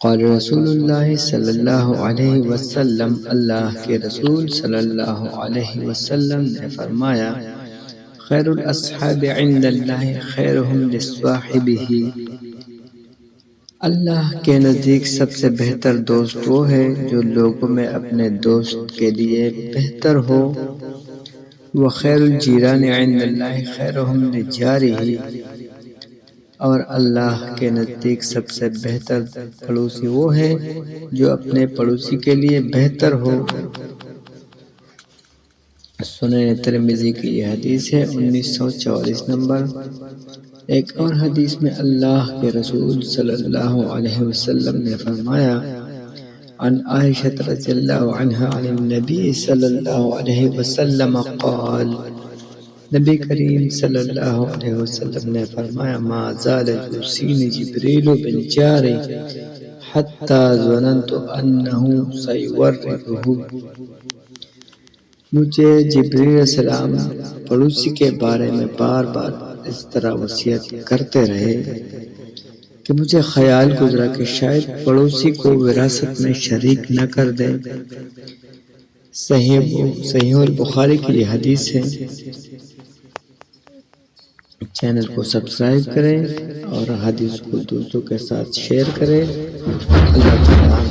قال رسول اللہ صلی اللہ علیہ وسلم، اللہ کے رسول صلی اللہ علیہ وسلم نے فرمایا، خیر الاصحاب عند اللہ خیرہم لصاحبہ، اللہ کے نزدیک سب سے بہتر دوست وہ ہے جو لوگوں میں اپنے دوست کے لیے بہتر ہو۔ وخیر الجیران عند اللہ خیرہم لجارہ، اور اللہ کے نزدیک سب سے بہتر پڑوسی وہ ہے جو اپنے پڑوسی کے لیے بہتر ہو۔ سنن ترمذی کی یہ حدیث ہے 1944 نمبر۔ ایک اور حدیث میں اللہ کے رسول صلی اللہ علیہ وسلم نے فرمایا، عن عائشہ رضی اللہ عنہا عن النبی صلی اللہ علیہ وسلم قال، نبی کریم صلی اللہ علیہ وسلم نے فرمایا، ما زال یوصینی جبریل بالجار حتی ظننت انہ سیورثہ، مجھے جبریل علیہ السلام پڑوسی کے بارے میں بار بار اس طرح وصیت کرتے رہے کہ مجھے خیال گزرا کہ شاید پڑوسی کو وراثت میں شریک نہ کر دے۔ صحیح البخاری کی یہ حدیث ہے۔ چینل کو سبسکرائب کریں اور حدیث کو دوستوں کے ساتھ شیئر کریں۔ اللہ تعالیٰ